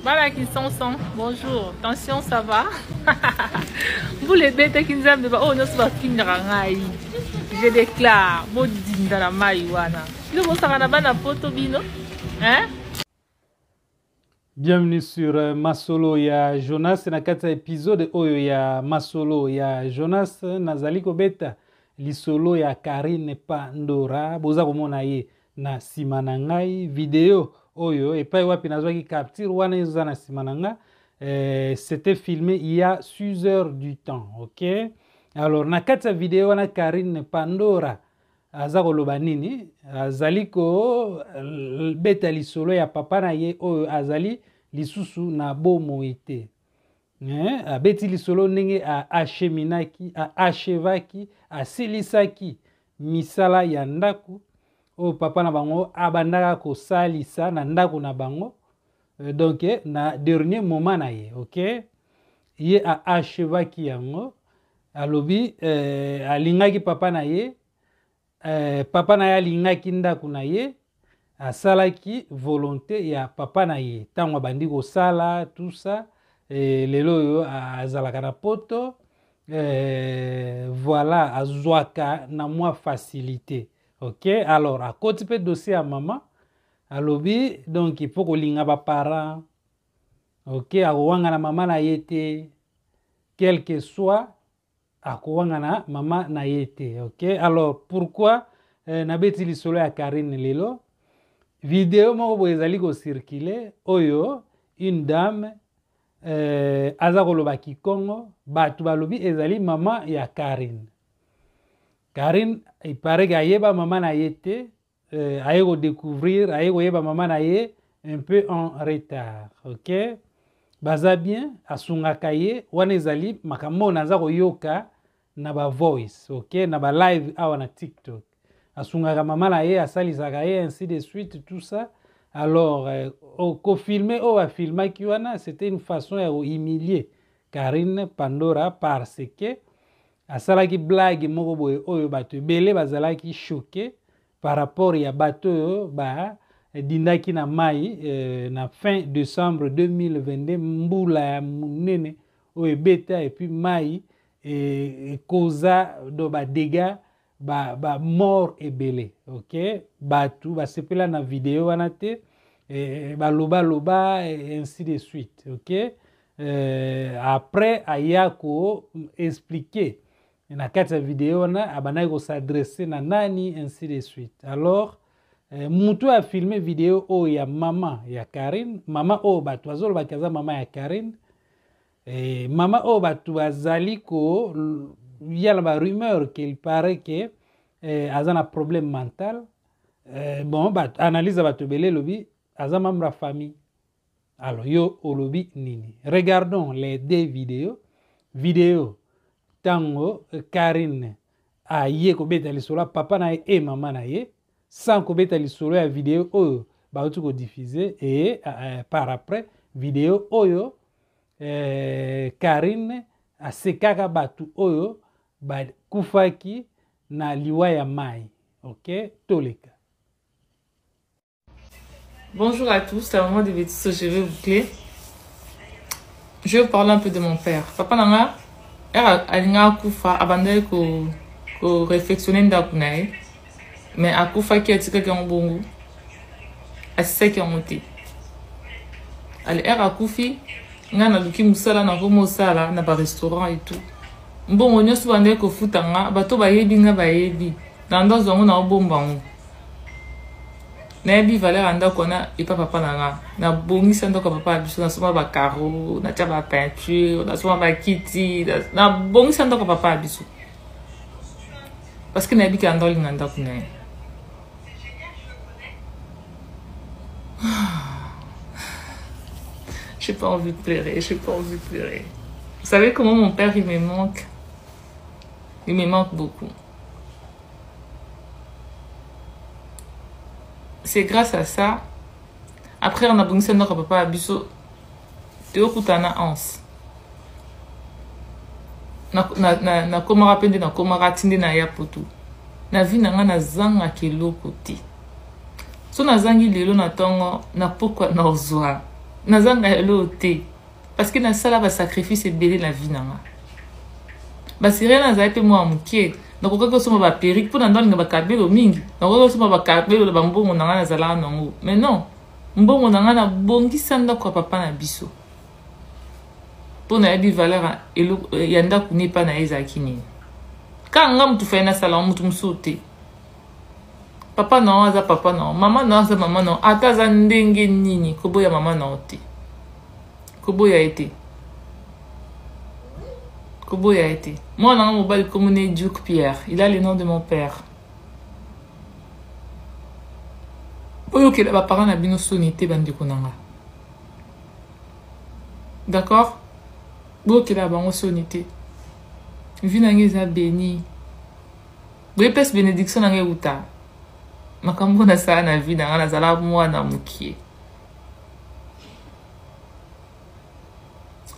Voilà qui sont. Bonjour. Attention, ça va? Vous les bêtes qui nous aiment, oh, nous sommes finir en aïe. Je déclare, maudit dans la maïwana. Nous vous savez, on a une photo bino. Hein? Bienvenue sur Masolo ya Jonas na kati ya épisode oyo ya Masolo ya Jonas nazali kobeta lisolo ya Karine Pandora boza komona ye na sima na ngai video oyo epai wapi nazwaki capture wana eza na sima na nga c'était filmé il y a 6 heures du temps, OK? Alors na kati ya video wana Karine Pandora aza koloba nini azali ko beta lisolo ya papa na ye oyo azali lisusu na bomo ete abeti lisolo ndenge acheminaki achevaki asilisaki misala ya ndaku oyo papa na bango abandaka kosalisa na ndaku na bango donc na dernier moment na ye, OK? Ye achevaki yango alobi alingaki papa na ye papa na ye alingaki ndaku na ye asalaki volonté ya papa na ye tango abandi kosala tout ça lelo oyo azalaka na poto voilà azwaka na mwa facilité, OK? Alors akoti pe dossier ya mama alobi donc il faut kolinga ba parents, OK? Akowanga na mama na ye te quel que soit akowanga na mama na ye te, OK? Alors pourquoi nabeti lisolo ya Karine lelo vidéo moko boye ezali ko circuler oyo une dame aza koloba kikongo batu balobi ezali mama ya Karine. Karine il paraît que ayeba mama na ye te aye ko découvrir aye ko yeba mama na ye un peu en retard, OK? Baza bien asungaka ye wana ezali makambo naza koyoka na ba voice, OK? Na ba live awa na TikTok asungaka mama na ye asalisaka ye ainsi de suite tout ça. Alors ko filmer o filmaki wana c'était une façon ya humilier Karine Pandora parce que asalaki blague moko boye oyo bato ebele bazalaki choqué par rapport ya bato oyo ba dindaki na mai na fin décembre 2022 mbula ya munene oyo ebeta et puis mai causa do ba dégâts ba mort ebele, OK? Batu basepela na vidéo wana te loba ainsi de suite, OK? Après ayako expliquer na kati ya vidéo wana abanaki ko s'adresser na nani ainsi de suite. Alors mutu a filmé vidéo oyo ya mama ya Karine, mama oyo batu bazoloba kaza mama ya Karine, mama oyo batu bazali ko il y a la rumeur qu'il paraît que aza na problème mental. Bon, analyse bato belé lobi aza membre de famille. Alors yo olobi nini. Regardons les deux vidéos. Vidéo tango Karine aye ko beta lisolo papa na ye et maman na ye sans ko beta lisolo ya vidéo oyo ba utu ko diffuser et par après vidéo oyo Karine asekaka batu oyo ba kufaki na liwa ya mai, OK? Toleka. Bonjour à tous, c'est le moment de bêtises, je vais vous clé. Je vais vous parler un peu de mon père. Papa nanga, alinga kufa abandonné ko réflexionner ndakunae. Mais akufa ki atika ki mbongo. Asise ki ngote. Ali akufi ngana luki musala na komo sala na ba restaurant et tout. Mbongo nyoso bande ko futanga bato bayebi nga bayebi nando zongo na obombango na yebi valeur anda kona epa papa nanga na bongisa ndoko papa biso na soma ba carreau na tia ba peinture na soma ba kiti na bongisa ndoko papa biso parce que na yebi ka ndoli nganda kuna j'ai pas envie de pleurer, j'ai pas envie de pleurer. Vous savez comment mon père il me manque? Il me manque beaucoup. C'est grâce à ça. Après, on a besoin de papa abiso. Théo Koutana Ans. Na koma rapende na koma ratinde na ya poto. Na vie na nga na zanga kelo côté. So na zangi lelo na tongo na pokwa na ozwa. nazanga elo te parce que nasala ba sacrifice ebele na vie nanga basiré nazali pe mwa mokie nakokaki osomba baperike mpo na ndo alinga bakabelo mingi nakokaki osomba bakabelo bambongo nanga nazalaka nango mais non mbongo nanga nabongisa ndako ya papa na biso mpo nayebi valeur ya ndako ne epa na ye ezalaki nini kaka nga mutu faye nasala mutu mosusu te papa na aza papa na mama na aza mama na ata aza ndenge nini koboya mama na te koboya ete koboya ete moi nanga mobali komone Duke Pierre il a le nom de mon père oyokela baparent na bino soni te bandeko nanga d'accord boyokela bango soni te vi nange eza béni boyepesi bénédiction nange euta makambo nasala na vi nanga nazala mwana mokie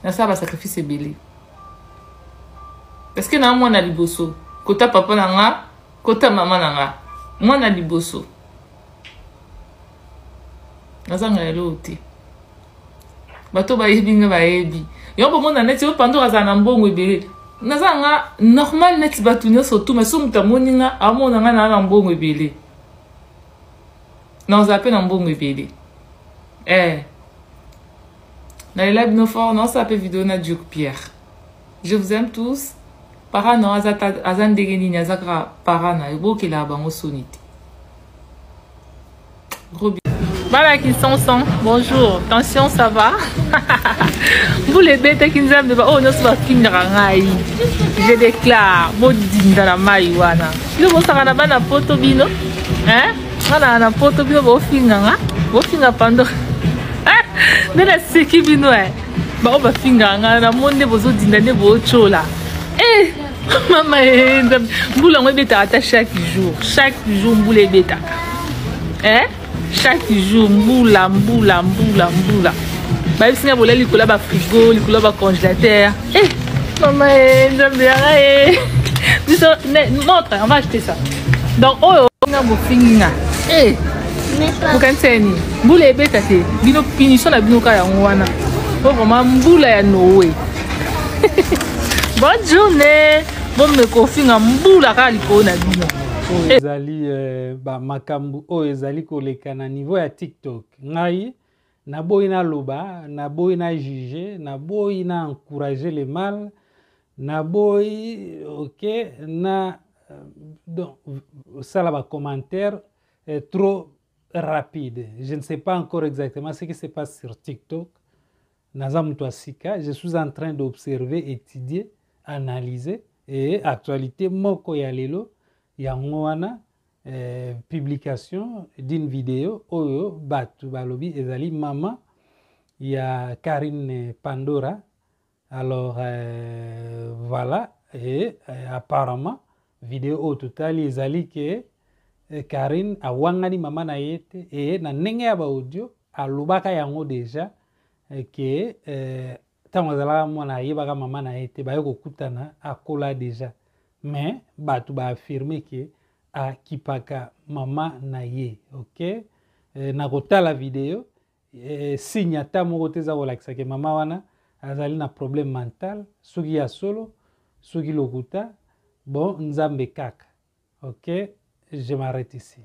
nasala basacrifice ebele parce que na mwana liboso kota papa nanga kota mama nanga mwana liboso nazanga lelo te bato bayebi nga bayebi yo bomona neti yo pando azala na mbongo ebele nazanga normal neti bato nyonso tu mais so moto amoni nga amona nga na mbongo ebele naozala mpe na mbongo ebele nalela bino fort naosala mpe video na Duke Pierre je vous aime tous para na aza ndenge nini aza kaka para na ebokela bango soni te gros bisous. Voilà qui sont. Bonjour, attention, ça va? Vous les bêtes qui nous aiment, oh, nous sommes finir en je déclare, bon dinda la maïwana. Nous sommes en train de photo bino, hein? On a un photo bino, bon finger pendant. Mais la sécu bino, hein? Bah, on va finir en monde, vous dinda ne vous chola. Eh, maman, vous l'en bêta chaque jour, vous les bêta. Hein? Chaque jour, mboula. Bah, si vous voulez, il y a frigo, il y a congélateur. Eh, maman, montre, on va acheter ça. Donc, oh, on a beau finir. Eh, vous connaissez, vous les bêtes, bino punition la bino kaya ngwana. Oh, vraiment, mboula ya noé. Bonne journée. Bon, me confine mboula kaya liko na bino. ezali makambu oyo ezali koleka na niveau ya TikTok ngai naboyi naloba naboyi na juger naboyi na encourager le mal naboyi ok na donc ça là commentaire est trop rapide je ne sais pas encore exactement ce qui se passe sur TikTok naza mutu asika je suis en train d'observer étudier analyser et actualité moko ya lelo yango wana publication d'une vidéo oyo batu balobi ezali mama ya Karine Pandora alors voilà et apparemment vidéo oyo totali ezali ke Karine awangani mama na yete et na ndenge ya ba audio alobaka yango déjà ke ntango azalaka mwana ayebaka mama na yete baye kokutana akola déjà mais batu ba affirmer que a kipaka mama na ye ok na kotala video signe ata moko te za kolakisa ke mama wana azali na problème mental soki ya solo soki lokuta bon nzambe kaka ok je m'arrête ici.